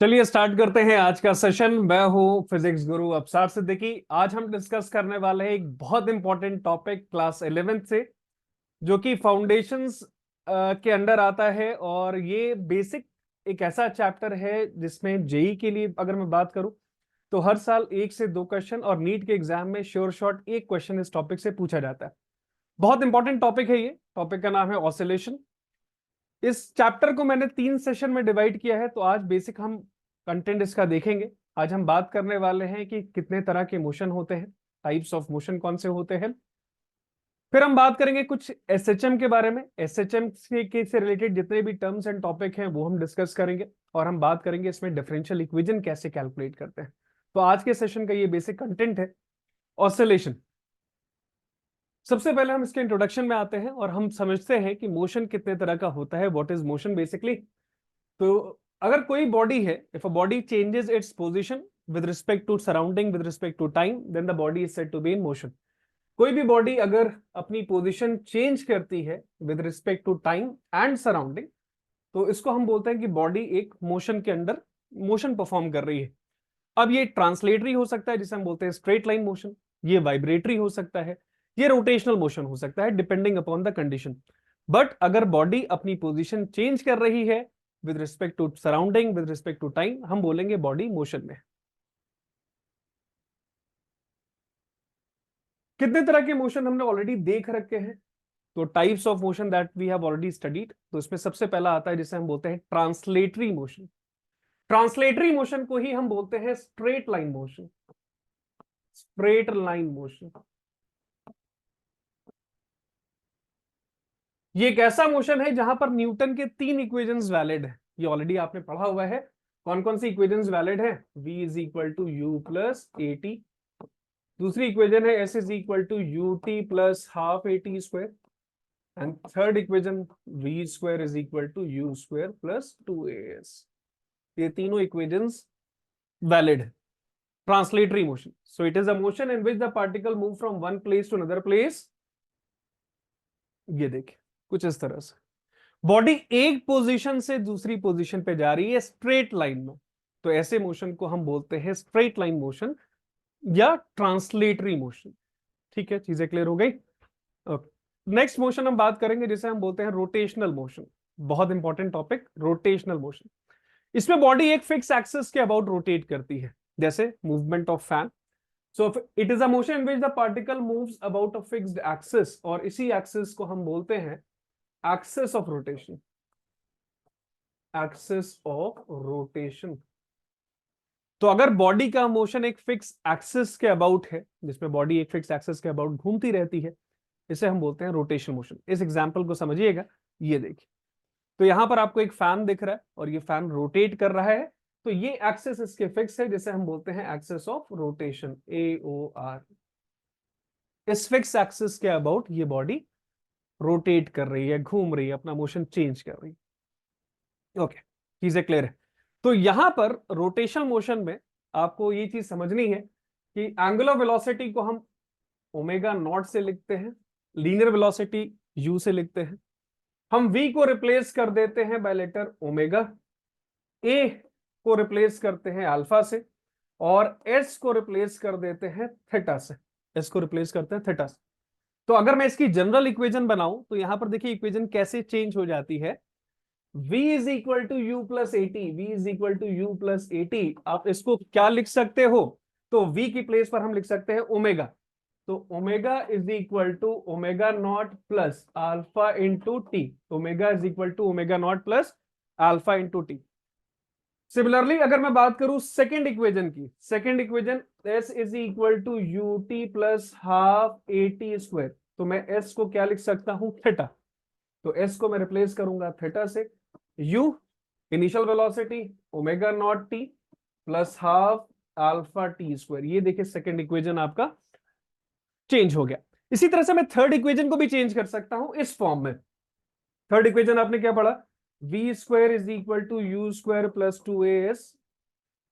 चलिए स्टार्ट करते हैं आज का सेशन। मैं हूं फिजिक्स गुरु अफसार सिद्दीकी। आज हम डिस्कस करने वाले हैं एक बहुत इंपॉर्टेंट टॉपिक क्लास 11th से, जो कि फाउंडेशंस के अंडर आता है। और ये बेसिक एक ऐसा चैप्टर है जिसमें जेई के लिए अगर मैं बात करूं तो हर साल 1 से 2 क्वेश्चन और नीट के एग्जाम में श्योर शॉट एक क्वेश्चन इस टॉपिक से पूछा जाता है। बहुत इंपॉर्टेंट टॉपिक है ये। टॉपिक का नाम है ऑसिलेशन। इस चैप्टर को मैंने 3 सेशन में डिवाइड किया है, तो आज बेसिक हम कंटेंट इसका देखेंगे। आज हम बात करने वाले हैं कि कितने तरह के मोशन होते हैं, टाइप्स ऑफ मोशन कौन से होते हैं। फिर हम बात करेंगे कुछ एसएचएम के बारे में। एसएचएम से रिलेटेड जितने भी टर्म्स एंड टॉपिक हैं वो हम डिस्कस करेंगे। और हम बात करेंगे इसमें डिफरेंशियल इक्वेशन कैसे कैलकुलेट करते हैं। तो आज के सेशन का ये बेसिक कंटेंट है, ऑसिलेशन। सबसे पहले हम इसके इंट्रोडक्शन में आते हैं और हम समझते हैं कि मोशन कितने तरह का होता है, व्हाट इज मोशन बेसिकली। तो अगर कोई बॉडी है, if a body changes its position with respect to surrounding with respect to time, then the body is said to be in motion. कोई भी बॉडी अगर अपनी पोजीशन चेंज करती है with respect to time and surrounding, तो इसको हम बोलते हैं कि बॉडी एक मोशन के अंदर मोशन परफॉर्म कर रही है। अब ये ट्रांसलेटरी हो सकता है जिसे हम बोलते हैं स्ट्रेट लाइन मोशन, ये वाइब्रेटरी हो सकता है, ये रोटेशनल मोशन हो सकता है, depending upon the condition. But अगर बॉडी अपनी पोजीशन चेंज कर रही है with respect to surrounding with respect to time, हम बोलेंगे बॉडी मोशन में। कितने तरह के मोशन हमने ऑलरेडी देख रखे हैं। तो types of motion that we have already studied, तो इसमें सबसे पहला आता है जिसे हम बोलते हैं ट्रांसलेटरी मोशन। ट्रांसलेटरी मोशन को ही हम बोलते हैं straight line motion. Straight line motion ये एक ऐसा मोशन है जहां पर न्यूटन के 3 इक्वेशंस वैलिड है। ये ऑलरेडी आपने पढ़ा हुआ है। कौन कौन सी इक्वेशंस वैलिड है? v is equal to U plus A T. दूसरी इक्वेशन है s is equal to U T plus half A T square. And third equation v square is equal to U square plus 2as। ये तीनों equations valid है। Translatory motion, so it is a motion in which the particle move from one place to another place. ये देखिए कुछ इस तरह से body एक पोजीशन से दूसरी पोजीशन पे जा रही है स्ट्रेट लाइन में, तो ऐसे मोशन को हम बोलते हैं स्ट्रेट लाइन मोशन या ट्रांसलेटरी मोशन। ठीक है, चीजें क्लियर हो गई। नेक्स्ट मोशन हम बात करेंगे जिसे हम बोलते हैं रोटेशनल मोशन। बहुत इंपॉर्टेंट टॉपिक, रोटेशनल मोशन। इसमें बॉडी एक फिक्स एक्सिस के अबाउट रोटेट करती है, जैसे movement of fan. So it is a motion in which the particle moves about a fixed axis, और इसी एक्सिस को हम बोलते हैं axis of rotation. Axis of rotation. तो अगर बॉडी का मोशन एक फिक्स एक्सिस के अबाउट है, जिसमें बॉडी एक फिक्स एक्सिस के अबाउट घूमती रहती है, इसे हम बोलते हैं रोटेशन मोशन। इस एग्जांपल को समझिएगा। ये देखिए, तो यहां पर आपको एक फैन दिख रहा है और ये फैन रोटेट कर रहा है, तो ये एक्सिस इसके फिक्स है, जिसे हम बोलते हैं एक्सिस ऑफ रोटेशन, AOR। इस फिक्स एक्सिस के अबाउट ये बॉडी रोटेट कर रही है, घूम रही है, अपना मोशन चेंज कर रही है। ओके, चीजें क्लियर है। तो यहां पर रोटेशन मोशन में आपको ये चीज समझनी है कि एंगुलर वेलोसिटी को हम ओमेगा नॉट से लिखते हैं, लीनियर वेलोसिटी u से लिखते हैं। हम v को रिप्लेस कर देते हैं बाय लेटर ओमेगा, a को रिप्लेस करते हैं अल्फा से, और s को रिप्लेस कर देते हैं थीटा से। s को रिप्लेस करते हैं थीटा से। तो अगर मैं इसकी जनरल इक्वेशन बनाऊं तो यहां पर देखिए इक्वेशन कैसे चेंज हो जाती है। v is equal to U plus A T, V is equal to U plus A T. आप इसको क्या लिख सकते हो? तो v की प्लेस पर हम लिख सकते हैं ओमेगा। तो omega is equal to omega naught plus alpha into T. Omega is equal to omega naught plus alpha into T. Similarly अगर मैं बात करूं सेकेंड इक्वेशन की, second equation s is equal to U T plus half A T square, तो मैं s को क्या लिख सकता हूं? थीटा। तो s को मैं रिप्लेस करूंगा थीटा से। u initial velocity omega naught T plus half alpha T square. ये देखिए सेकेंड इक्वेशन आपका चेंज हो गया। इसी तरह से मैं थर्ड इक्वेशन को भी चेंज कर सकता हूं इस फॉर्म में। थर्ड इक्वेशन आपने क्या पढ़ा? V square is equal to U square plus 2as।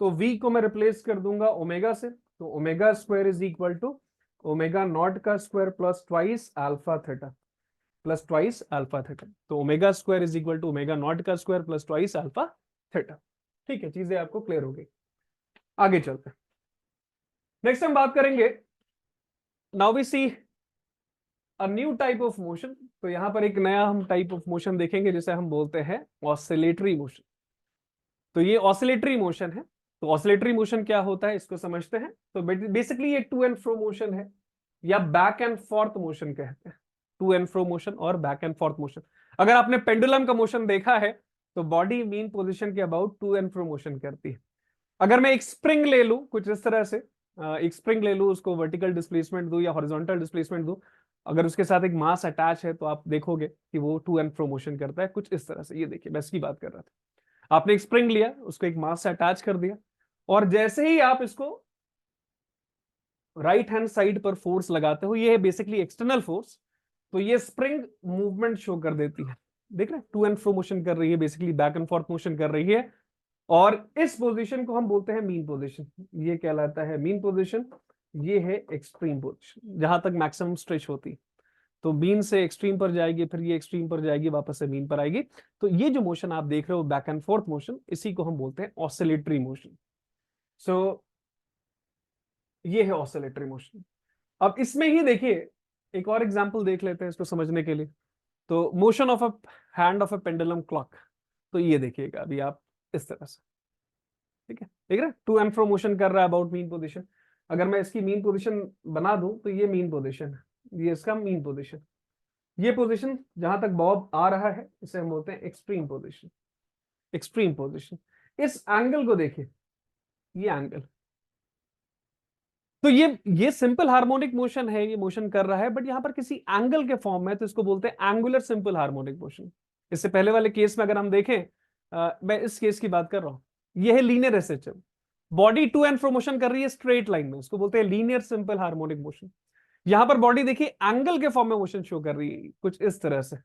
तो v को मैं रिप्लेस कर दूंगा ओमेगा से, तो omega square is equal to omega naught का square plus twice alpha theta, plus twice alpha theta. तो omega square is equal to omega naught का square plus twice alpha theta. ठीक है, चीजें आपको क्लियर हो गई। आगे चलते हैं। नेक्स्ट हम बात करेंगे, now we see a new type of motion. तो यहां पर एक नया हम टाइप ऑफ मोशन देखेंगे जिसे हम बोलते हैं ऑसिलेटरी मोशन। तो ये ऑसिलेटरी मोशन है। तो ऑसिलेटरी मोशन क्या होता है इसको समझते हैं। तो बेसिकली ये टू एंड फ्रो मोशन है, या बैक एंड फोर्थ मोशन कहते हैं। टू एंड फ्रो मोशन और बैक एंड फोर्थ मोशन। अगर आपने पेंडुलम का मोशन देखा है तो बॉडी मीन पोजीशन के about to and fro motion करती है। अगर मैं एक स्प्रिंग ले लूं कुछ इस तरह से, एक स्प्रिंग ले लूं, उसको वर्टिकल डिस्प्लेसमेंट दूं या हॉरिजॉन्टल डिस्प्लेसमेंट दूं, अगर उसके साथ एक मास अटैच है तो आप देखोगे कि वो टू एंड फ्रो मोशन करता है कुछ इस तरह से। ये देखिए, मैं इसकी बात कर रहा था। आपने एक स्प्रिंग लिया, उसको एक मास से अटैच कर दिया, और जैसे ही आप इसको राइट हैंड साइड पर फोर्स लगाते हो, ये है बेसिकली एक्सटर्नल फोर्स, तो ये स्प्रिंग मूवमेंट शो कर देती है। देख रहे हैं, टू एंड फ्रो मोशन कर रही है, basically back and forth motion कर रही है। और इस पोजीशन को हम बोलते हैं मीन पोजीशन। ये कहलाता है मीन पोजीशन। ये है एक्सट्रीम पोजीशन, जहां तक मैक्सिमम स्ट्रेच होती है। तो मीन से एक्सट्रीम पर जाएगी, फिर ये एक्सट्रीम पर जाएगी, वापस से मीन पर आएगी। तो ये जो मोशन आप देख रहे हो बैक एंड फोर्थ मोशन, इसी को हम बोलते हैं ऑसिलेटरी मोशन। सो ये है ऑसिलेटरी मोशन। अब इसमें ही देखिए, एक और एग्जांपल देख लेते हैं इसको समझने के लिए। तो motion of a hand of a pendulum clock. तो ये देखिएगा अभी आप इस तरह से, ठीक है, देख रहे हैं टू एंड फ्रो मोशन कर रहा है अबाउट मीन पोजीशन। अगर मैं इसकी मीन पोजीशन बना दूं तो ये मीन पोजीशन है, ये इसका मीन पोजीशन। ये पोजीशन जहां तक बॉब आ रहा है इसे हम बोलते हैं एक्सट्रीम पोजीशन। Extreme position. इस एंगल को देखिए, ये एंगल। तो ये सिंपल हार्मोनिक मोशन है, ये मोशन कर रहा है, बट यहां पर किसी एंगल के फॉर्म में, तो इसको बोलते हैं एंगुलर सिंपल हार्मोनिक मोशन। इससे पहले वाले केस में अगर हम देखें, मैं इस केस की बात कर रहा हूं, ये है linear SHM. Body to and fro motion कर रही है स्ट्रेट लाइन में, इसको बोलते हैं लीनियर सिंपल हार्मोनिक मोशन। यहां पर बॉडी देखिए एंगल के फॉर्म में मोशन शो कर रही है कुछ इस तरह से।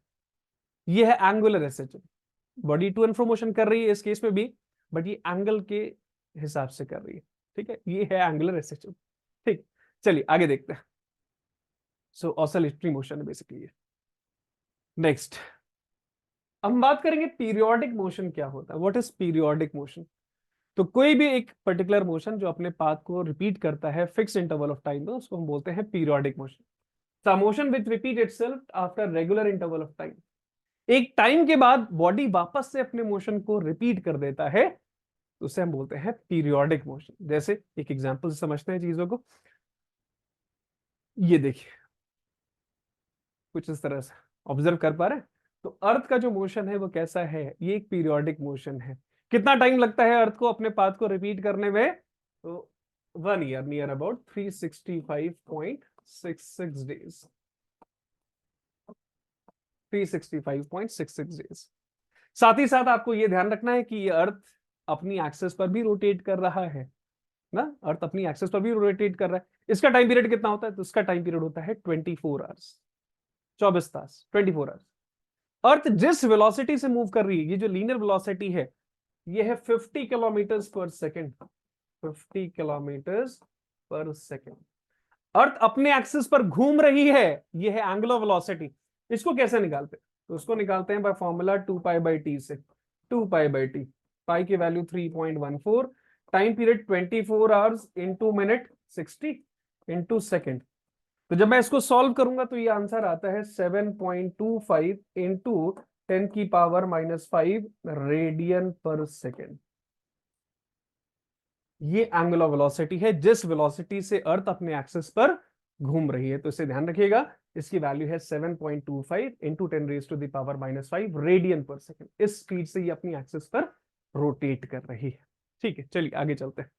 ये है angular SHM. Body to and fro motion कर रही है इस केस में भी, बट ये एंगल के हिसाब से कर रही है। ठीक है, ये है एंगुलर एसएचएम। ठीक, चलिए आगे देखते हैं। सो ऑसिलेटरी मोशन है बेसिकली ये। नेक्स्ट हम बात करेंगे पीरियोडिक मोशन क्या होता है। What is periodic motion. तो कोई भी एक पर्टिकुलर मोशन जो अपने पाथ को रिपीट करता है फिक्स इंटरवल ऑफ टाइम में, उसको हम बोलते हैं periodic motion. The motion which repeat itself after regular interval of time. एक टाइम के बाद बॉडी वापस से अपने मोशन को रिपीट कर देता है, तो उसे हम बोलते हैं पीरियोडिक मोशन। जैसे एक एग्जांपल से समझते हैं चीजों को। ये देखिए कुछ इस तरह से ऑब्जर्व कर पा रहे हैं। तो अर्थ का जो मोशन है वो कैसा है, ये एक पीरियोडिक मोशन है। कितना टाइम लगता है अर्थ को अपने पाथ को रिपीट करने में, तो 1 year, near about 365.66 days. 365.66 days. साथ ही साथ आपको यह ध्यान रखना है कि ये अर्थ अपनी एक्सेस पर भी रोटेट कर रहा है ना। अर्थ अपनी एक्सेस पर भी रोटेट कर रहा है। इसका टाइम पीरियड कितना होता है, तो इसका टाइम पीरियड होता है 24 आवर्स। 24 तास, 24 आवर्स। अर्थ जिस वेलोसिटी से मूव कर रही है, ये जो लीनियर वेलोसिटी है, ये है 50 किलोमीटर पर सेकेंड। 50 किलोमीटर पर सेकेंड। अर्थ अपने एक्सिस पर घूम रही है, ये है एंगुलर वेलोसिटी। इसको कैसे निकालते हैं, तो उसको निकालते हैं बाय फॉर्मूला 2π/t से। 2π/t, पाई की value 3.14, time period 24 hours, into minute 60, into second. तो जब मैं इसको सॉल्व करूंगा तो ये आंसर आता है 7.25 इंटू 10⁻⁻5 रेडियन पर सेकेंड। ये एंगुलर वेलोसिटी है जिस वेलोसिटी से अर्थ अपने एक्सिस पर घूम रही है। तो इसे ध्यान रखिएगा, इसकी वैल्यू है 7.25 इंटू 10⁻⁵ रेडियन पर सेकेंड। इस स्पीड से ये अपनी एक्सिस पर रोटेट कर रही है। ठीक है, चलिए आगे चलते हैं।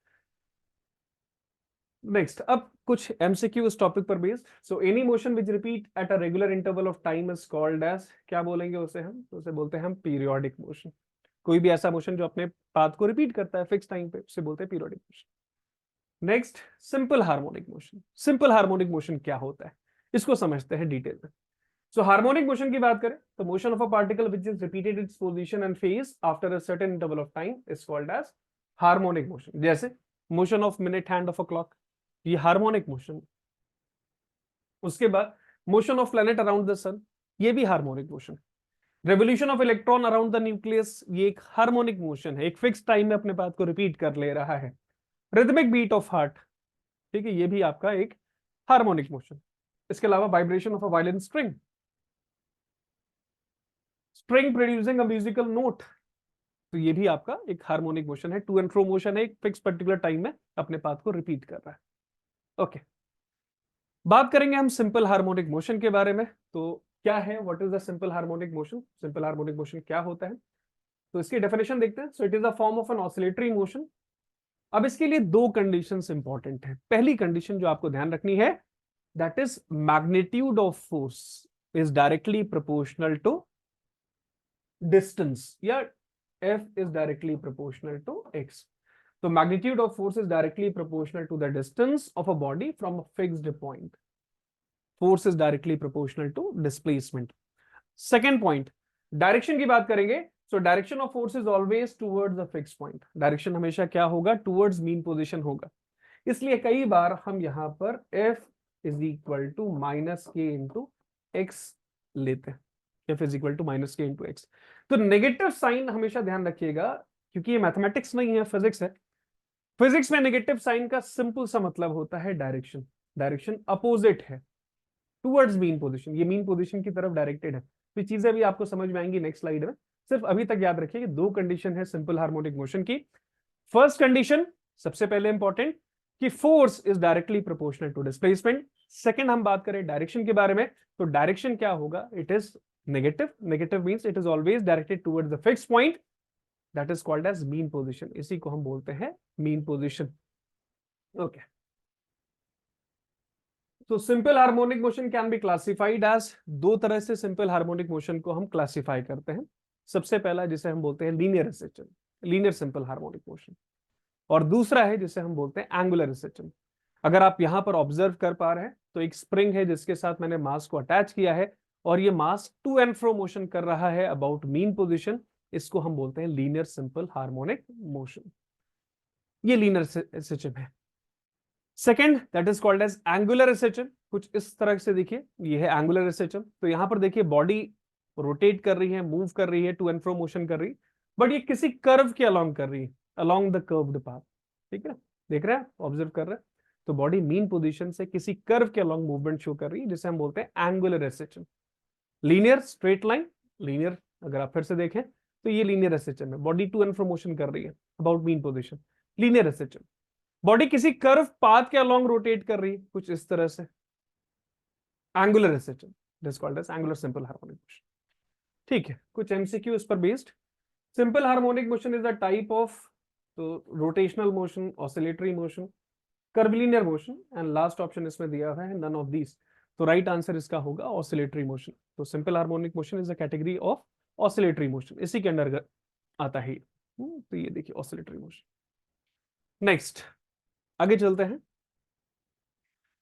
नेक्स्ट, अब कुछ एमसीक्यू इस टॉपिक पर based. So any motion which repeat at a regular interval of time is called as, क्या बोलेंगे उसे हम, तो उसे बोलते हैं हम पीरियोडिक मोशन। कोई भी ऐसा मोशन जो अपने पाथ को रिपीट करता है फिक्स टाइम पे, उसे बोलते हैं periodic motion. Next, simple harmonic motion. Simple harmonic motion क्या होता है, इसको समझते हैं डिटेल में। सो हार्मोनिक मोशन की बात करें तो motion of a particle which is repeated its position and phase after a certain interval of time is called as harmonic motion. जैसे motion of minute hand of a clock, ये harmonic motion. उसके बाद motion of planet around the sun, ये भी harmonic motion. Revolution of electron around the nucleus, ये एक harmonic motion है, एक फिक्स टाइम में अपने बात को रिपीट कर ले रहा है। रिदमिक बीट ऑफ हार्ट, ठीक है, ये भी आपका एक हार्मोनिक मोशन। इसके अलावा vibration of a violin string, string producing a musical note, तो ये भी आपका एक हार्मोनिक मोशन है। टू एंड फ्रो मोशन है, एक फिक्स पर्टिकुलर टाइम में अपने पाथ को रिपीट कर रहा है। ओके, बात करेंगे हम सिंपल हार्मोनिक मोशन के बारे में। तो क्या है, what is the simple harmonic motion? Simple harmonic motion क्या होता है, तो इसकी डेफिनेशन देखते हैं। So it is a form of an oscillatory motion. अब इसके लिए दो कंडीशंस इंपॉर्टेंट है। पहली कंडीशन जो आपको ध्यान रखनी है, that is magnitude of force is directly proportional to distance, या F is directly proportional to x. So magnitude of force is directly proportional to the distance of a body from a fixed point. Force is directly proportional to displacement. Second point, direction की बात करेंगे। So direction of force is always towards the fixed point. Direction हमेशा क्या होगा, towards mean position होगा। इसलिए कई बार हम यहां पर F is equal to minus k into x लेते हैं। F is equal to minus k into x। तो नेगेटिव साइन हमेशा ध्यान रखिएगा, क्योंकि ये मैथमेटिक्स नहीं है, फिजिक्स है। फिजिक्स में नेगेटिव साइन का सिंपल सा मतलब होता है डायरेक्शन। डायरेक्शन अपोजिट है टुवर्ड्स मीन पोजीशन, ये मीन पोजीशन की तरफ डायरेक्टेड है। तो ये चीजें भी आपको समझ में आएंगी नेक्स्ट स्लाइड में। सिर्फ अभी तक याद रखिए कि दो कंडीशन है सिंपल हार्मोनिक मोशन की। फर्स्ट कंडीशन सबसे पहले इंपॉर्टेंट, कि force is directly proportional to displacement. Second हम बात करें डायरेक्शन के बारे में, तो डायरेक्शन क्या होगा, it is negative. Negative means it is always directed towards the fixed point, that is called as mean position. इसी को हम बोलते हैं मीन पोजीशन। ओके, तो simple harmonic motion can be classified as, दो तरह से सिंपल हार्मोनिक मोशन को हम क्लासिफाई करते हैं। सबसे पहला जिसे हम बोलते हैं linear SHM, linear simple harmonic motion, और दूसरा है जिसे हम बोलते हैं एंगुलर एसेचन। अगर आप यहां पर ऑब्जर्व कर पा रहे हैं, तो एक स्प्रिंग है जिसके साथ मैंने मास को अटैच किया है, और ये मास टू एंड फ्रो मोशन कर रहा है अबाउट मीन पोजीशन। इसको हम बोलते हैं लीनियर सिंपल हार्मोनिक मोशन। ये लीनियर एसेचन है। Second, that is called as angular SHM. कुछ इस तरह से देखिए, ये है एंगुलर एसेचन। तो यहां पर देखिए बॉडी रोटेट कर रही है, मूव कर रही है, टू एंड फ्रो मोशन कर रही है, बट ये किसी कर्व के अलोंग कर रही है, अलोंग द कर्व्ड पाथ। ठीक है, देख रहे हैं, ऑब्जर्व कर रहे हैं। तो बॉडी मीन पोजीशन से किसी कर्व के अलोंग मूवमेंट शो कर रही है, जिसे हम बोलते हैं angular SHM. Linear straight line, linear अगर आप फिर से देखें तो ये लीनियर एसेचन है, body to and fro motion कर रही है about mean position, linear SHM. Body किसी कर्व पाथ के अलोंग रोटेट कर रही है कुछ इस तरह से, angular SHM, it is called as angular simple harmonic motion. ठीक है, कुछ एमसीक्यू इस पर based. Simple harmonic motion is a type of, तो rotational motion, oscillatory motion, curvilinear motion, and last option इसमें दिया हुआ है नन ऑफ दीज। तो राइट आंसर इसका होगा ऑसिलेटरी मोशन। तो simple harmonic motion is a category of oscillatory motion, इसी के अंडर आता है। तो ये देखिए ऑसिलेटरी मोशन। नेक्स्ट, आगे चलते हैं।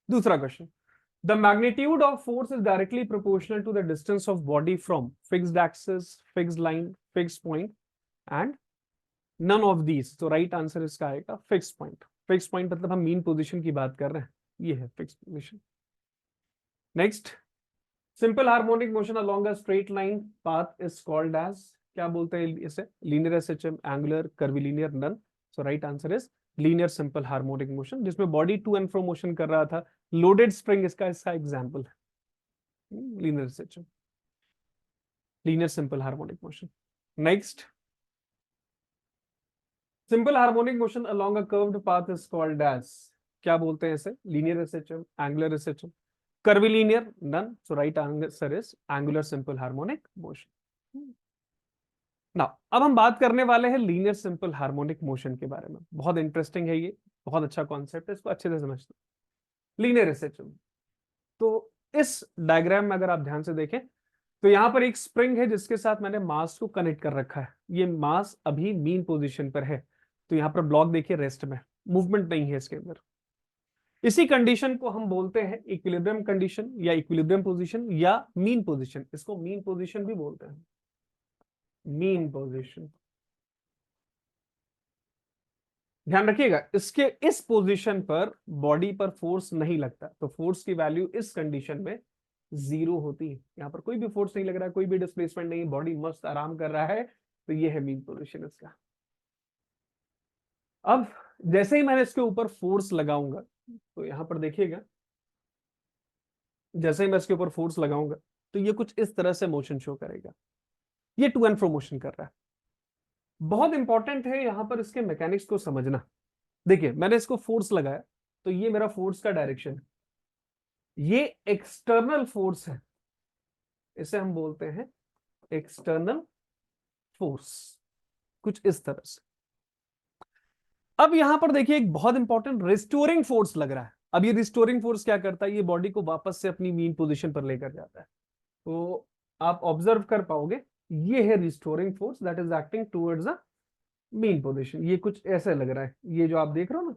दूसरा question, the magnitude of force is directly proportional to the distance of body from fixed axis, fixed line, fixed point, and none of these. तो राइट आंसर इसका आएगा फिक्स्ड पॉइंट। फिक्स्ड पॉइंट मतलब हम mean position की बात कर रहे हैं, ये है fixed position. Next, simple harmonic motion along a straight line path is called as, क्या बोलते हैं इसे, linear SHM, angular, curvilinear, none. So right answer is linear simple harmonic motion, जिसमें body to and fro motion कर रहा था। Loaded spring इसका example है। Linear SHM, linear simple harmonic motion. Next, simple harmonic motion along a curved path is called as, क्या बोलते हैं इसे, linear SHM, angular SHM, curvilinear, none. So right answer is angular simple harmonic motion. ना, अब हम बात करने वाले हैं लीनियर सिंपल हार्मोनिक मोशन के बारे में। बहुत इंटरेस्टिंग है ये, बहुत अच्छा कॉन्सेप्ट है, इसको अच्छे से समझते हैं। लीनियर एसेचन, तो इस डायग्राम में अगर आप ध्यान से देखें, तो यहां पर एक स्प्रिंग है जिसके साथ मैंने मास को कनेक्ट कर रखा है। ये मास अभी मीन पोजीशन पर है, तो यहां पर ब्लॉक देखिए रेस्ट में, मूवमेंट नहीं है इसके अंदर। इसी कंडीशन को हम बोलते हैं इक्विलिब्रियम कंडीशन, या इक्विलिब्रियम पोजीशन, या मीन पोजीशन। इसको मीन पोजीशन भी बोलते हैं, मीन पोजीशन। ध्यान रखिएगा, इसके इस पोजीशन पर बॉडी पर फोर्स नहीं लगता, तो फोर्स की वैल्यू इस कंडीशन में जीरो होती है। यहाँ पर कोई भी फोर्स नहीं लग रहा है, कोई भी डिस्प्लेसमेंट नहीं, बॉडी मस्त आराम कर रहा है, तो ये है मीन पोजीशन इसका। अब जैसे ही मैंने इसके ऊपर फोर्स लगाऊंगा, तो यहां पर देखिएगा, जैसे ही मैं इसके ऊपर फोर्स लगाऊंगा तो ये कुछ इस तरह से मोशन शो करेगा। ये टू एंड फ्रो मोशन कर रहा है। बहुत इंपॉर्टेंट है यहां पर इसके मैकेनिक्स को समझना। देखिए मैंने इसको फोर्स लगाया, तो ये मेरा फोर्स का डायरेक्शन है, ये एक्सटर्नल फोर्स है, इसे हम बोलते हैं एक्सटर्नल फोर्स, कुछ इस तरह से। अब यहां पर देखिए एक बहुत इंपॉर्टेंट रिस्टोरिंग फोर्स लग रहा है। अब ये रिस्टोरिंग फोर्स क्या करता है, ये बॉडी को वापस से अपनी मीन पोजीशन पर लेकर जाता है। तो आप ऑब्जर्व कर पाओगे, ये है restoring force that is acting towards the mean position. ये कुछ ऐसे लग रहा है, ये जो आप देख रहे हो ना,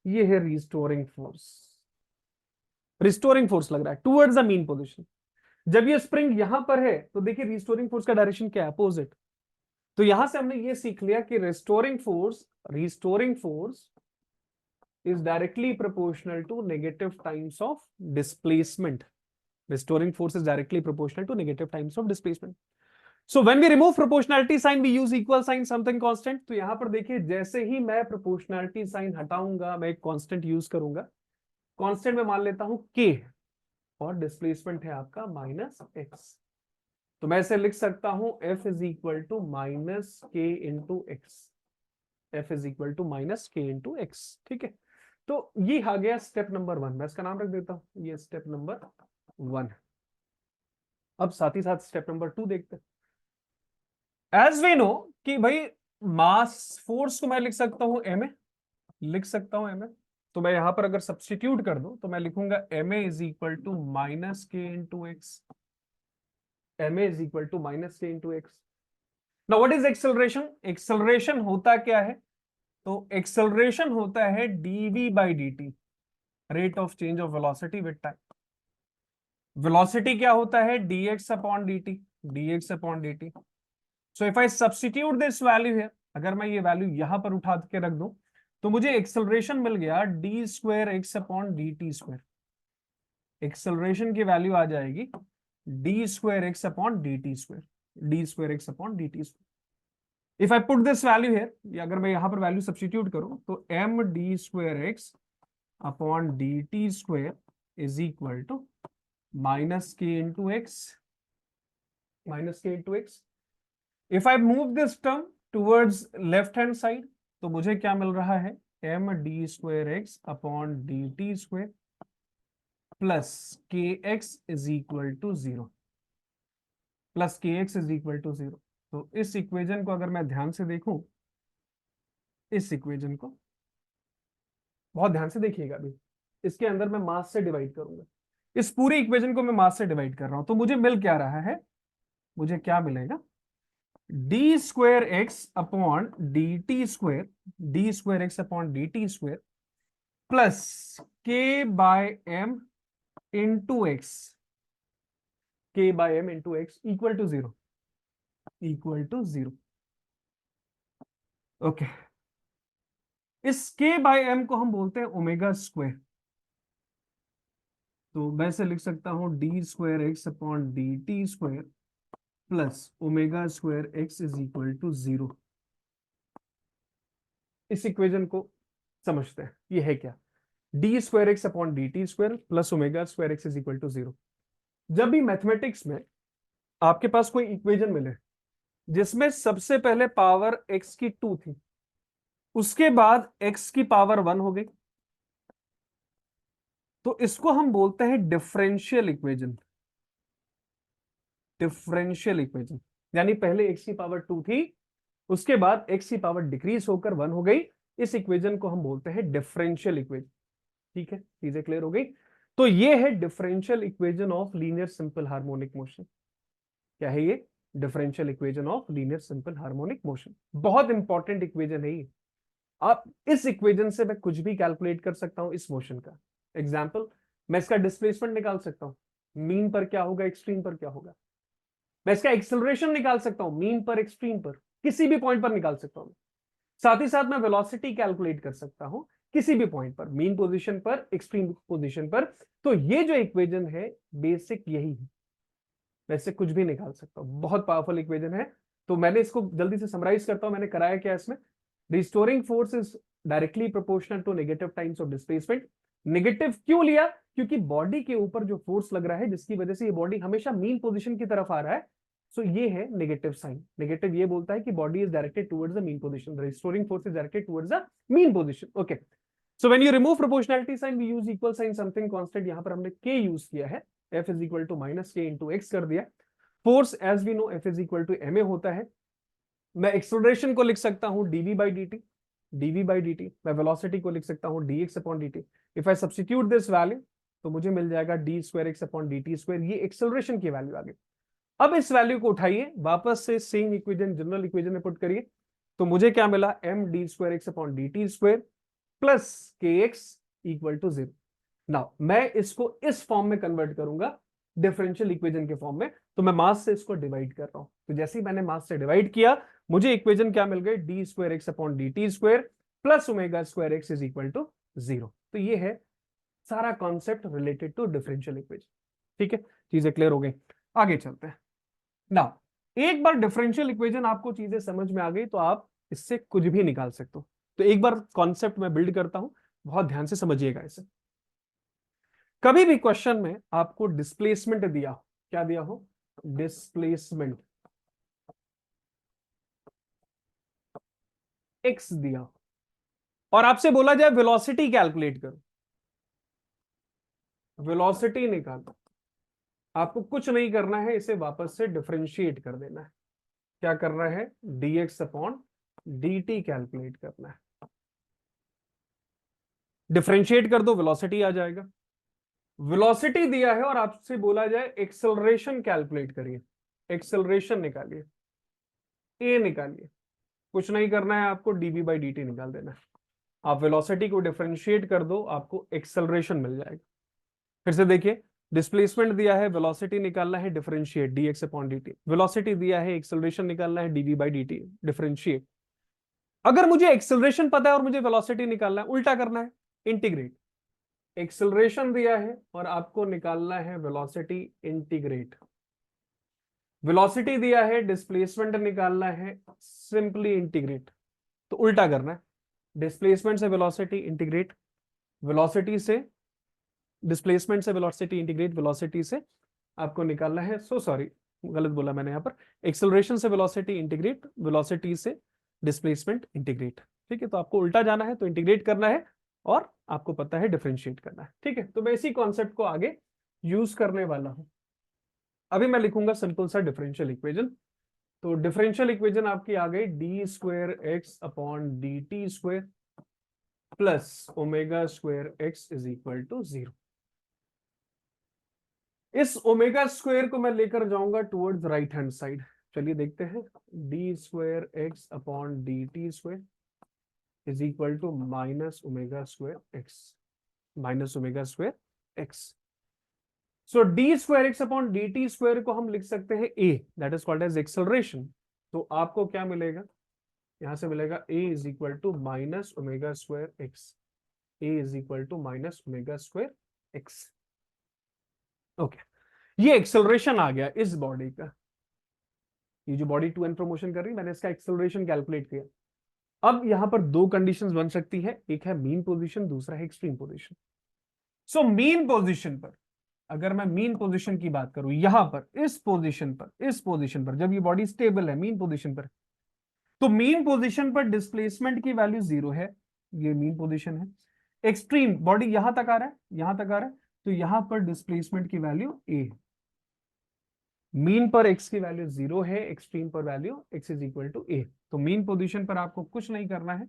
ये है रिस्टोरिंग फोर्स। रिस्टोरिंग फोर्स लग रहा है टुवर्ड्स द मीन पोजीशन। जब ये स्प्रिंग यहां पर है तो देखिए रिस्टोरिंग फोर्स का डायरेक्शन क्या है, अपोजिट। तो यहां से हमने ये सीख लिया कि restoring force is directly proportional to negative times of displacement. Restoring force is directly proportional to negative times of displacement. So when we remove proportionality sign, we use equal sign something constant. तो यहां पर देखिए जैसे ही मैं proportionality sign हटाऊंगा, मैं एक constant use करूंगा। constant में मान लेता हूं k, और displacement है आपका -x। तो मैं इसे लिख सकता हूं f is equal to -k into x। f is equal to -k into x। ठीक है, तो ये आ गया स्टेप नंबर 1। मैं इसका नाम रख देता हूं, ये स्टेप नंबर 1। अब साथ ही साथ स्टेप नंबर 2 देखते हैं। एज वी नो कि भाई मास फोर्स को मैं लिख सकता हूं एम ए, लिख सकता हूं एम ए। तो मैं यहां पर अगर सब्स्टिट्यूट कर दूं तो मैं लिखूंगा M A is equal to -k into X. M A is equal to -k into X. Now what is acceleration? Acceleration होता क्या है? तो एक्सेलरेशन होता है dv by dt, rate of change of velocity with time. Velocity क्या होता है? dx upon dt, dx upon dt। So if I substitute this value है, अगर मैं ये वैल्यू यहां पर उठा के रख दूं तो मुझे एक्सेलरेशन मिल गया D square x upon D T square. Acceleration की वैल्यू आ जाएगी D square x upon D T square, D square x upon D T square. If I put this value here, या अगर मैं यहां पर वैल्यू सब्स्टिट्यूट करूं तो M D square x upon D T square is equal to -k into x, -k into x। If I move this term towards left hand side, तो मुझे क्या मिल रहा है? M D square x upon D T square plus k x is equal to 0, plus k x is equal to 0। तो इस equation को अगर मैं ध्यान से देखूं, इस इक्वेशन को बहुत ध्यान से देखिएगा अभी, इसके अंदर मैं मास से डिवाइड करूंगा, इस पूरी इक्वेशन को मैं मास से डिवाइड कर रहा हूं, तो मुझे मिल क्या रहा है? मुझे क्या मिलेगा? D square x upon D T square, D square x upon D T square plus K by M into X, K by M into X equal to 0, equal to 0। Okay, इस के बाय एम को हम बोलते हैं omega square. तो मैं से लिख सकता हूं D square x upon D T square plus omega square X is equal to 0। इस इक्वेशन को समझते हैं, ये है क्या? D square x upon D T square plus omega square X is equal to 0। जब भी मैथमेटिक्स में आपके पास कोई इक्वेशन मिले जिसमें सबसे पहले पावर एक्स की 2 थी, उसके बाद एक्स की पावर 1 हो गई, तो इसको हम बोलते हैं डिफरेंशियल इक्वेशन। डिफरेंशियल इक्वेशन यानी पहले एक्स की पावर 2 थी, उसके बाद एक्स की पावर डिक्रीज होकर 1 हो गई। इस इक्वेशन को हम बोलते हैं डिफरेंशियल इक्वेशन। ठीक है, चीजें क्लियर हो गई? तो ये है differential equation of linear simple harmonic motion. क्या है ये? Differential equation of linear simple harmonic motion. बहुत इंपॉर्टेंट इक्वेशन है ये। आप इस इक्वेशन से मैं कुछ भी कैलकुलेट कर सकता हूं इस मोशन का। एग्जांपल, मैं इसका डिस्प्लेसमेंट निकाल सकता हूं, मीन पर क्या होगा, एक्सट्रीम पर क्या होगा। मैं इसका एक्सेलरेशन निकाल सकता हूं, मीन पर, एक्सट्रीम पर, किसी भी पॉइंट पर निकाल सकता हूं। साथ ही साथ मैं वेलोसिटी कैलकुलेट कर सकता हूं किसी भी पॉइंट पर, मीन पोजीशन पर, एक्सट्रीम पोजीशन पर। तो ये जो इक्वेशन है बेसिक यही है, वैसे कुछ भी निकाल सकता हूं, बहुत पावरफुल इक्वेशन है। तो मैंने इसको जल्दी से समराइज करता हूं, मैंने कराया क्या इसमें, restoring force is directly proportional to negative times of displacement. नेगेटिव क्यों लिया, क्योंकि बॉडी के ऊपर जो फोर्स लग रहा है जिसकी वजह से ये बॉडी हमेशा मीन पोजीशन की तरफ आ रहा है, सो ये है नेगेटिव साइन। नेगेटिव ये बोलता है कि body is directed towards the mean position, restoring force is directed towards the mean position. Okay, so when you remove proportionality sign we use equal sign something constant, यहां पर हमने k use किया है, F is equal to minus K into X कर दिया। Force as we know F is equal to ma होता है। मैं एक्सेलरेशन को लिख सकता हूं dv by dt, dv by dt। मैं वेलोसिटी को लिख सकता हूं dx upon dt। If I substitute this value तो मुझे मिल जाएगा d square x upon dt square, ये एक्सेलरेशन की वैल्यू आ गई। अब इस वैल्यू को उठाइए वापस से सेम इक्वेशन, जनरल इक्वेशन में पुट करिए, तो मुझे क्या मिला, m d square x upon dt square plus k x equal to 0। Now मैं इसको इस फॉर्म में कन्वर्ट करूंगा, डिफरेंशियल इक्वेशन के फॉर्म में। तो मैं मास से इसको डिवाइड कर रहा हूं, तो जैसे ही मैंने मास से डिवाइड किया मुझे इक्वेशन क्या मिल गई, D square x upon D T square plus omega square X is equal to 0। तो ये है सारा concept related to differential equation. ठीक है, चीजें क्लियर हो गई, आगे चलते हैं। नाउ एक बार डिफरेंशियल इक्वेशन आपको चीजें समझ में आ गई तो आप इससे कुछ भी निकाल सकते हो। तो एक बार कॉन्सेप्ट में बिल्ड करता हूं, बहुत ध्यान से समझिएगा इसे। कभी भी क्वेश्चन में आपको डिस्प्लेसमेंट दिया, क्या दिया हो, डिस्प्लेसमेंट एक्स दिया, और आपसे बोला जाए वेलोसिटी कैलकुलेट करो, वेलोसिटी निकालो, आपको कुछ नहीं करना है, इसे वापस से डिफरेंशिएट कर देना है। क्या करना है, dx अपॉन dt कैलकुलेट करना है। डिफरेंशिएट कर दो, वेलोसिटी आ जाएगा। वेलोसिटी दिया है और आपसे बोला जाए एक्सेलरेशन कैलकुलेट करिए, एक्सेलरेशन निकालिए, ए निकालिए। कुछ नहीं करना है आपको, dv बाई dt निकाल देना है। आप वेलोसिटी को डिफरेंशिएट कर दो, आपको एक्सेलरेशन मिल जाएगा। फिर से देखिए, डिस्प्लेसमेंट दिया है, वेलोसिटी निकालना है, differentiate dx upon dt। Velocity दिया है, एक्सेलरेशन निकालना है, dv बाई dt, डिफरेंशिएट। अगर मुझे एक्सेलरेशन पता है और मुझे वेलोसिटी निकालना है, उल्टा करना है, इंटीग्रेट। एक्सेलरेशन दिया है और आपको निकालना है वेलोसिटी, इंटीग्रेट। वेलोसिटी दिया है, डिस्प्लेसमेंट निकालना है, सिंपली इंटीग्रेट। तो उल्टा करना है, डिस्प्लेसमेंट से वेलोसिटी इंटीग्रेट, वेलोसिटी से डिस्प्लेसमेंट से वेलोसिटी इंटीग्रेट, वेलोसिटी से आपको निकालना है, सॉरी गलत बोला मैंने यहाँ पर, एक्सेलरेशन से वेलोसिटी इंटीग्रेट, वेलोसिटी से डिस्प्लेसमेंट इंटीग्रेट। ठीक है, तो आपको उल्टा जाना है तो इंटीग्रेट करना है, और आपको पता है डिफरेंशिएट करना है। ठीक है, तो मैं इसी कॉन्सेप्ट को आगे यूज करने वाला हूं। अभी मैं लिखूंगा सिंपल सा डिफरेंशियल इक्वेशन। तो डिफरेंशियल इक्वेशन आपकी आ गई, D square x upon D T square plus omega square X is equal to 0। इस ओमेगा स्क्वायर को मैं लेकर जाऊंगा टुवर्ड्स राइट हैंड साइड। चलिए देखते हैं, d square x upon D T square is equal to minus omega square x, minus omega square x. So d square x upon D T square को हम लिख सकते हैं a, that is called as acceleration. तो आपको क्या मिलेगा, यहां से मिलेगा a is equal to minus omega square x, a is equal to minus omega square x. Okay, ये एक्सेलरेशन आ गया इस बॉडी का, ये जो body to and fro motion कर रही है, मैंने इसका एक्सेलरेशन कैलकुलेट किया। अब यहां पर दो कंडीशंस बन सकती है, एक है मीन पोजीशन, दूसरा है extreme position. So mean position पर, अगर मैं मीन पोजीशन की बात करूं, यहां पर इस पोजीशन पर, इस पोजीशन पर जब ये बॉडी स्टेबल है मीन पोजीशन पर, तो मीन पोजीशन पर डिस्प्लेसमेंट की वैल्यू 0 है, ये मीन पोजीशन है। एक्सट्रीम, बॉडी यहां तक आ रहा है, यहां तक आ रहा है, तो यहां पर डिस्प्लेसमेंट की वैल्यू a। मीन पर x की वैल्यू 0 है, एक्सट्रीम पर value x is equal to a। तो मीन पोजीशन पर आपको कुछ नहीं करना है,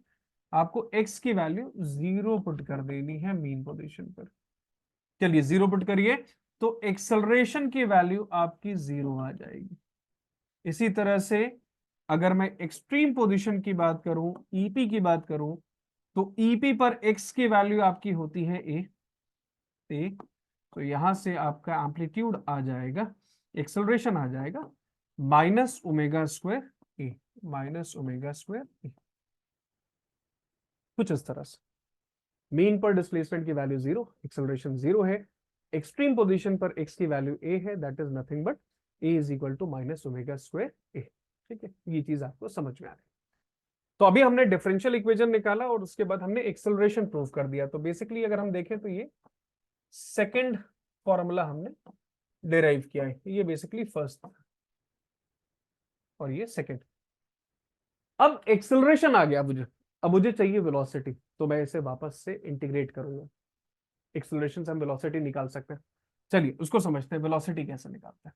आपको x की वैल्यू 0 पुट कर देनी है मीन पोजीशन पर। चलिए 0 पुट करिए, तो एक्सेलरेशन की वैल्यू आपकी 0 आ जाएगी। इसी तरह से अगर मैं एक्सट्रीम पोजीशन की बात करूं, ईपी की बात करूं, तो ईपी पर x की वैल्यू आपकी होती है a, तो यहां से आपका एम्पलीट्यूड आ जाएगा, एक्सेलरेशन आ जाएगा माइनस ओमेगा स्क्वायर ए, माइनस ओमेगा स्क्वायर ए, कुछ इस तरह से। मीन पर डिस्प्लेसमेंट की वैल्यू 0, एक्सेलरेशन 0 है, एक्सट्रीम पोजीशन पर x की वैल्यू a है, that is nothing but a is equal to minus omega square a। ठीक है, ये चीज आपको समझ में आ रही है। तो अभी हमने डिफरेंशियल इक्वेशन निकाला और उसके बाद हमने एक्सेलरेशन प्रूव कर दिया। तो बेसिकली अगर हम देखें तो ये सेकंड फॉर्मूला हमने डिराइव किया है, ये बेसिकली फर्स्ट और ये सेकंड। अब एक्सेलरेशन आ गया मुझे, अब मुझे चाहिए वेलोसिटी, तो मैं इसे वापस से इंटीग्रेट करूंगा। एक्सेलरेशन से हम वेलोसिटी निकाल सकते हैं, चलिए उसको समझते हैं, वेलोसिटी कैसे निकालते हैं।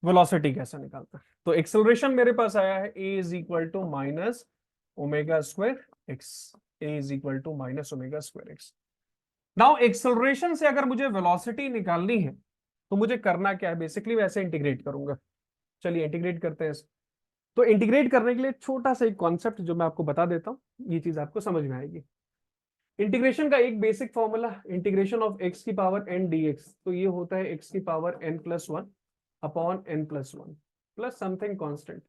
वेलोसिटी कैसे निकालते हैं, तो एक्सेलरेशन मेरे पास आया है a is equal to minus omega square x, a is equal to minus omega square x. Now acceleration से अगर मुझे वेलोसिटी निकालनी है तो मुझे करना क्या है, बेसिकली वैसे इंटीग्रेट करूंगा। चलिए इंटीग्रेट करते हैं। तो इंटीग्रेट करने के लिए छोटा सा एक कॉन्सेप्ट जो मैं आपको बता देता हूं, ये चीज आपको समझ में आएगी। इंटीग्रेशन का एक basic formula, integration of x की पावर एन डी एक्स, तो ये होता है एक्स की power n plus one upon n plus one plus something constant.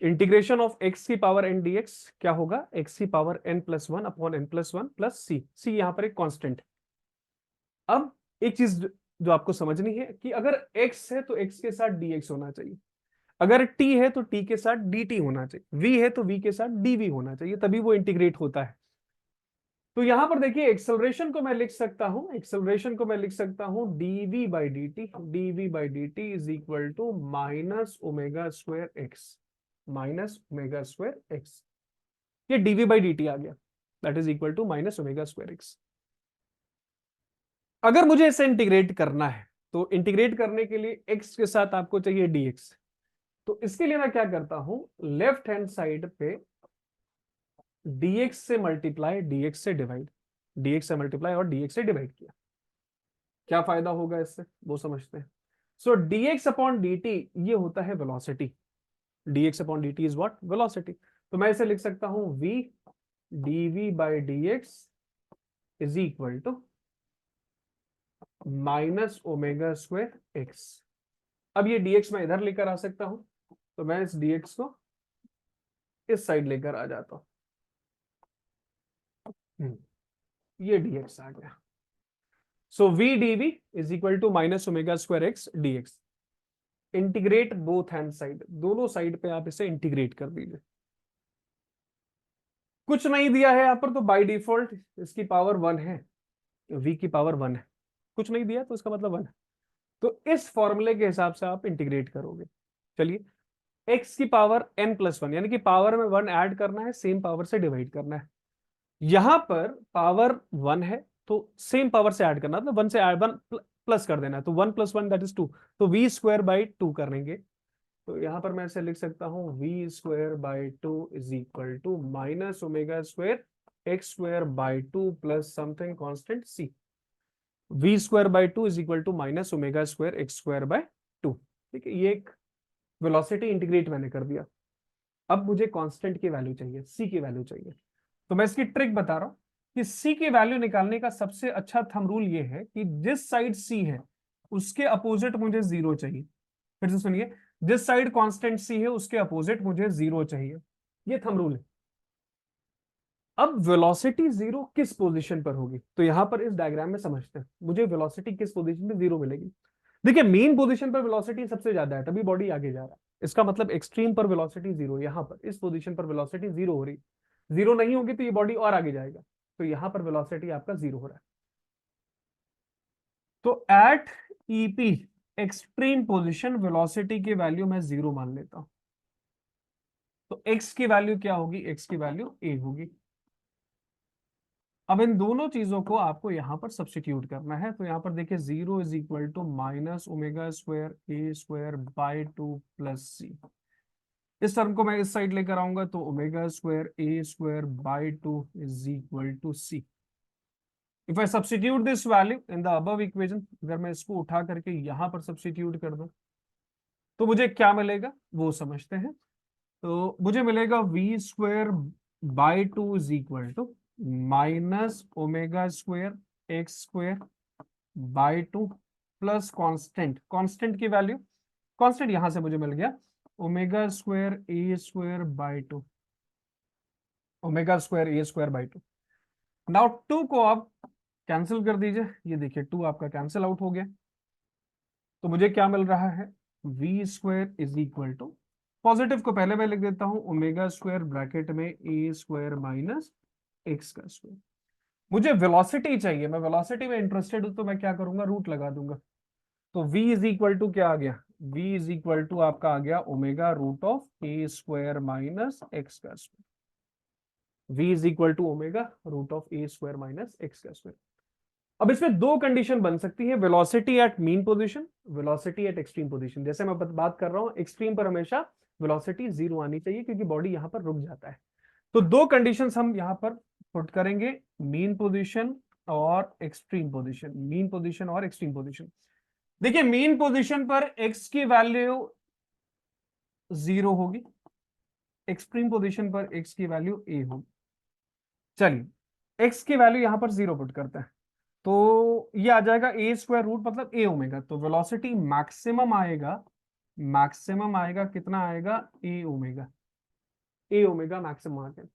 Integration of x की पावर एन डी एक्स क्या होगा, एक्स की power n plus one upon n plus one plus c, c यहां पर एक constant. अब एक चीज जो आपको समझनी है कि अगर x है तो x के साथ dx होना चाहिए, अगर t है तो t के साथ dt होना चाहिए, v है तो v के साथ dv होना चाहिए, तभी वो इंटीग्रेट होता है। तो यहां पर देखिए एक्सेलरेशन को मैं लिख सकता हूं, एक्सेलरेशन को मैं लिख सकता हूं dv by d t is equal to minus omega square x, minus omega square x. ये dv बाई dt आ गया, that is equal to minus omega square x. अगर मुझे इसे इंटीग्रेट करना है तो इंटीग्रेट करने के लिए x के साथ आपको चाहिए dx, तो इसके लिए मैं क्या करता हूं, लेफ्ट हैंड साइड पे dx से मल्टीप्लाई, dx से डिवाइड, dx से मल्टीप्लाई और dx से डिवाइड किया। क्या फायदा होगा इससे वो समझते हैं। सो dx अपॉन dt ये होता है velocity, dx upon dt is what, velocity. तो मैं इसे लिख सकता हूं v dv by dx is equal to minus omega square x. अब ये dx मैं इधर लेकर आ सकता हूं, तो मैं इस dx को इस साइड लेकर आ जाता हूं, ये dx आ गया। So v dv is equal to minus omega square x dx। Integrate both hand side, दोनों साइड पे आप इसे इंटीग्रेट कर दीजिए। कुछ नहीं दिया है यहां पर तो बाय डिफॉल्ट इसकी पावर वन है, v की पावर वन है, कुछ नहीं दिया तो इसका मतलब वन है। तो इस फॉर्मूले के हिसाब से आप इंटीग्रेट करोगे। चलिए x की पावर n प्लस वन, यानी कि पावर में वन ऐड करना है, सेम पावर से डिवाइड करना है। यहां पर पावर वन है तो सेम पावर से ऐड करना, मतलब वन से ऐड वन प्लस कर देना है, तो one plus one that is two, तो वी स्क्वायर बाई टू करेंगे। तो यहां पर मैं इसे लिख सकता हूं v square by two is equal to minus omega square x square by two plus something constant c. V square by two is equal to minus omega square x square by two. ठीक है, ये एक velocity integrate मैंने कर दिया। अब मुझे constant की वैल्यू चाहिए, सी की वैल्यू चाहिए। तो मैं इसकी ट्रिक बता रहा हूं कि सी की वैल्यू निकालने का सबसे अच्छा थंब रूल ये है कि जिस साइड सी है उसके अपोजिट मुझे जीरो चाहिए। फिर से सुनिए, जिस साइड कांस्टेंट सी है उसके अपोजिट मुझे जीरो चाहिए, ये थंब रूल है। अब वेलोसिटी जीरो किस पोजीशन पर होगी, तो यहां पर इस डायग्राम में समझते हैं मुझे वेलोसिटी किस पोजीशन पे जीरो मिलेगी। देखिए मेन पोजीशन पर वेलोसिटी सबसे ज्यादा है, तभी बॉडी आगे जा रहा है, इसका मतलब एक्सट्रीम पर वेलोसिटी जीरो, यहां पर इस पोजीशन पर वेलोसिटी जीरो हो रही, जीरो नहीं होगी तो ये बॉडी और आगे जाएगा, तो यहां पर वेलोसिटी आपका जीरो हो रहा है। तो at EP extreme position velocity की वैल्यू मैं जीरो मान लेता हूं। तो एक्स की वैल्यू क्या होगी, एक्स की वैल्यू ए होगी। अब इन दोनों चीजों को आपको यहां पर सब्स्टिट्यूट करना है, तो यहां पर देखिए zero is equal to minus omega square a square by two plus c. इस टर्म को मैं इस साइड लेकर आऊंगा तो omega square a square by two is equal to c. If I substitute this value in the above equation, अगर मैं इसको उठा करके यहां पर सब्स्टिट्यूट कर दूं तो मुझे क्या मिलेगा वो समझते हैं। तो मुझे मिलेगा v square by two is equal to minus omega square x square by two plus constant, constant की वैल्यू, कांस्टेंट यहां से मुझे मिल गया omega square a square by two. Omega square a square by 2। Now 2 को आप cancel कर दीजिए, ये देखिए 2 आपका कैंसिल आउट हो गया। तो मुझे क्या मिल रहा है, v square is equal to, positive को पहले मैं लिख देता हूं, ओमेगा स्क्वायर ब्रैकेट में ए स्क्वायर माइनस एक्स का स्क्वायर। मुझे वेलोसिटी चाहिए, मैं वेलोसिटी में इंटरेस्टेड हूं, तो मैं क्या करूंगा, रूट लगा दूंगा। तो v इज इक्वल टू क्या आ गया, v इज इक्वल टू आपका आ गया omega root of a square minus x का square. v is equal to omega root of a square minus x का स्क्वायर। अब इसमें दो कंडीशन बन सकती है, velocity at mean position, velocity at extreme position. जैसे मैं बात कर रहा हूं, एक्सट्रीम पर हमेशा वेलोसिटी 0 आनी चाहिए, क्योंकि बॉडी यहां पर रुक जाता है। तो दो कंडीशंस हम यहां पर पुट करेंगे, मीन पोजीशन और एक्सट्रीम पोजीशन, मीन पोजीशन और एक्सट्रीम पोजीशन। देखिए मीन पोजीशन पर x की वैल्यू 0 होगी, एक्सट्रीम पोजीशन पर x की वैल्यू a होगी। चलिए x की वैल्यू यहां पर 0 पुट करते हैं, तो ये आ जाएगा ए स्क्वायर रूट मतलब ए ओमेगा। तो वेलोसिटी मैक्सिमम आएगा, मैक्सिमम आएगा कितना आएगा, ए ओमेगा मैक्सिमम आ गया।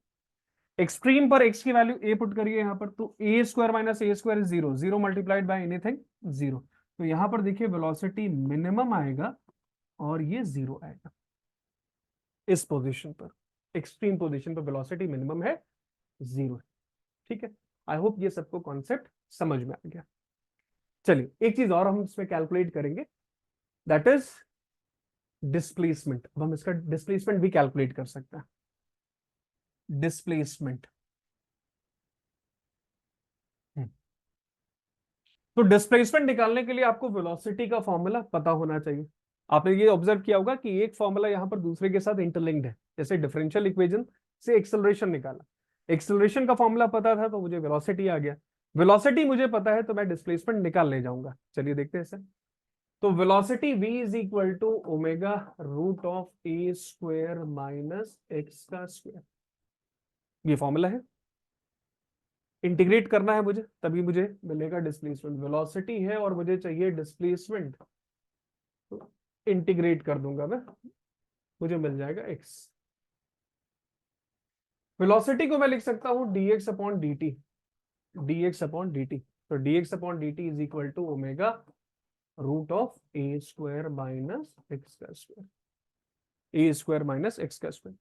एक्सट्रीम पर x की वैल्यू a पुट करिए यहां पर, तो a square minus a square is 0, 0 multiplied by anything 0। तो यहां पर देखिए वेलोसिटी मिनिमम आएगा और ये 0 आएगा इस पोजीशन पर। एक्सट्रीम पोजीशन पर वेलोसिटी मिनिमम है, 0 है। ठीक है, आई होप ये सबको कॉन्सेप्ट समझ में आ गया। चलिए एक चीज और हम इसमें कैलकुलेट करेंगे, दैट इज डिस्प्लेसमेंट। अब हम इसका डिस्प्लेसमेंट भी कैलकुलेट कर सकते हैं, डिस्प्लेसमेंट। तो डिस्प्लेसमेंट निकालने के लिए आपको वेलोसिटी का फॉर्मूला पता होना चाहिए। आपने ये ऑब्जर्व किया होगा कि एक फॉर्मूला यहां पर दूसरे के साथ इंटरलिंक्ड है। जैसे डिफरेंशियल इक्वेशन से एक्सेलरेशन निकाला, एक्सेलरेशन का फॉर्मूला पता था तो मुझे वेलोसिटी आ गया, वेलोसिटी मुझे पता है तो मैं डिस्प्लेसमेंट निकाल ले जाऊंगा। चलिए देखते हैं इसे। तो velocity v is equal to omega root of a square minus x का स्क्वायर, ये फॉर्मूला है। इंटीग्रेट करना है मुझे, तभी मुझे मिलेगा डिस्प्लेसमेंट। वेलोसिटी है और मुझे चाहिए डिस्प्लेसमेंट, तो इंटीग्रेट कर दूंगा मैं, मुझे मिल जाएगा x। वेलोसिटी को मैं लिख सकता हूं dx upon dt, dx upon dt। तो dx upon dt is equal to omega root of a square minus x का square, a square minus x का स्क्वायर।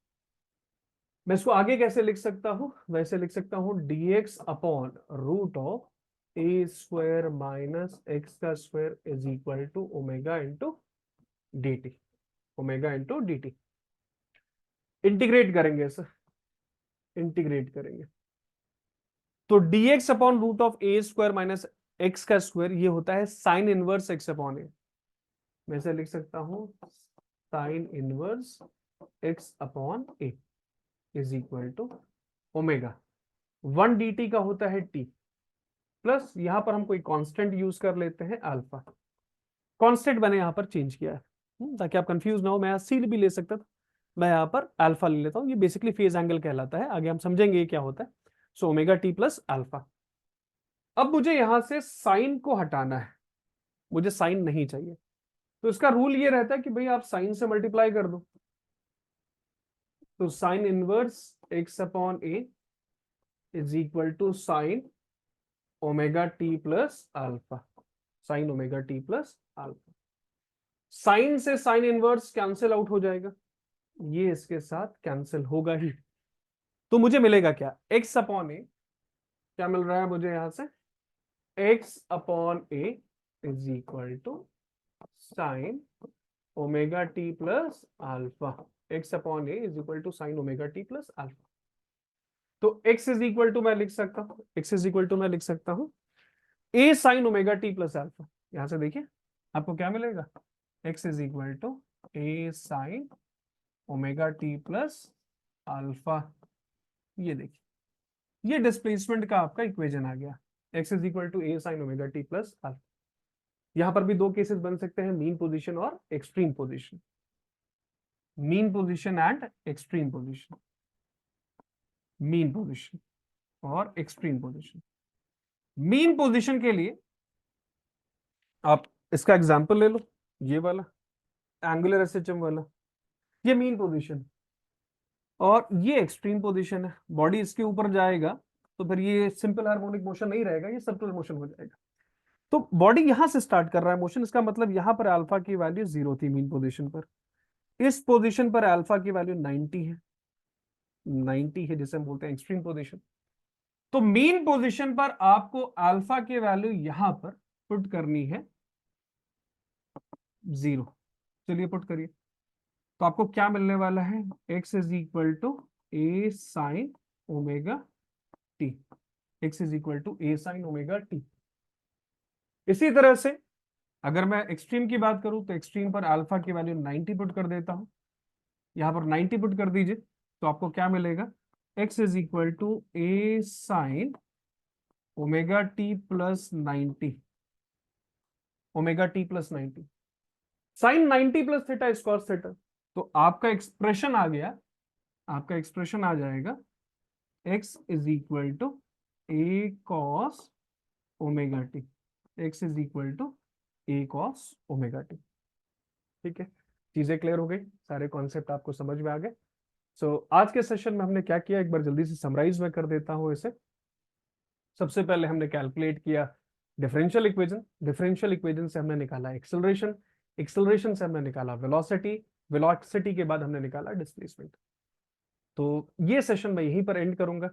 मैं इसको आगे कैसे लिख सकता हूं, वैसे लिख सकता हूं dx upon root of a square minus x का square is equal to omega into dt, omega into dt। Integrate करेंगे सर, इंटीग्रेट करेंगे तो dx upon root of a square minus x का स्क्वायर ये होता है sine inverse x upon a. मैं इसे लिख सकता हूं sine inverse x upon a is equal to omega 1 dt का होता है t, प्लस यहां पर हम कोई कांस्टेंट यूज कर लेते हैं अल्फा। कांस्टेंट मैंने यहां पर चेंज किया है ताकि आप कंफ्यूज ना हो। मैं सी भी ले सकता था, मैं यहां पर अल्फा ले लेता हूं। ये बेसिकली फेज एंगल कहलाता है, आगे हम समझेंगे ये क्या होता है। So omega t plus alpha. अब मुझे यहां से साइन को हटाना है, मुझे साइन नहीं चाहिए। तो इसका रूल ये रहता है कि भाई आप साइन से मल्टीप्लाई कर दो। तो sine inverse x upon a is equal to sine omega t plus alpha, sine omega t plus alpha. Sine से साइन इनवर्स कैंसिल आउट हो जाएगा, ये इसके साथ कैंसिल होगा ही। तो मुझे मिलेगा क्या, एक्स अपॉन ए, क्या मिल रहा है मुझे यहां से, x upon a is equal to sine omega t plus alpha. X upon a is equal to sine omega t plus alpha. तो x इज इक्वल टू मैं लिख सकता हूं, x इज इक्वल टू मैं लिख सकता हूं a sine omega t plus alpha. यहां से देखिए आपको क्या मिलेगा, x is equal to a sine omega t plus alpha. ये देखिए ये डिस्प्लेसमेंट का आपका इक्वेशन आ गया, x is equal to a sine omega t plus alpha. यहां पर भी दो केसेस बन सकते हैं, मीन पोजीशन और extreme position, mean position and extreme position, mean position और एक्सट्रीम पोजीशन। मीन पोजीशन के लिए आप इसका एग्जांपल ले लो, ये वाला एंगुलर एसएचएम वाला, ये मीन पोजीशन। और ये एक्सट्रीम पोजीशन है, बॉडी इसके ऊपर जाएगा तो फिर ये सिंपल हार्मोनिक मोशन नहीं रहेगा, ये सर्कुलर मोशन हो जाएगा। तो बॉडी यहां से स्टार्ट कर रहा है मोशन, इसका मतलब यहां पर अल्फा की वैल्यू 0 थी मीन पोजीशन पर, इस पोजीशन पर अल्फा की वैल्यू 90 है, 90 है जिसे हम बोलते हैं एक्सट्रीम पोजीशन। तो मीन पोजीशन पर आपको अल्फा की वैल्यू यहां पर पुट करनी है 0। चलिए पुट करिए, तो आपको क्या मिलने वाला है, x is equal to a sine omega t, x is equal to a sine omega t. इसी तरह से अगर मैं एक्सट्रीम की बात करूं तो एक्सट्रीम पर अल्फा की वैल्यू 90 पुट कर देता हूं, यहां पर 90 पुट कर दीजिए, तो आपको क्या मिलेगा, x is equal to a sine omega t plus 90, omega t plus 90, sine 90 plus theta is cos theta. तो आपका एक्सप्रेशन आ गया, आपका एक्सप्रेशन आ जाएगा x is equal to a cos omega t, x is equal to a cos omega t. ठीक है, चीजें clear हो गई, सारे कॉन्सेप्ट आपको समझ में आ गए। सो आज के सेशन में हमने क्या किया, एक बार जल्दी से समराइज में कर देता हूं इसे। सबसे पहले हमने कैलकुलेट किया डिफरेंशियल इक्वेशन, डिफरेंशियल इक्वेशन से हमने निकाला एक्सेलरेशन, एक्सेलरेशन से हमने निकाला वेलोसिटी, वेलोसिटी के बाद हमने निकाला डिस्प्लेसमेंट। तो ये सेशन मैं यहीं पर एंड करूंगा।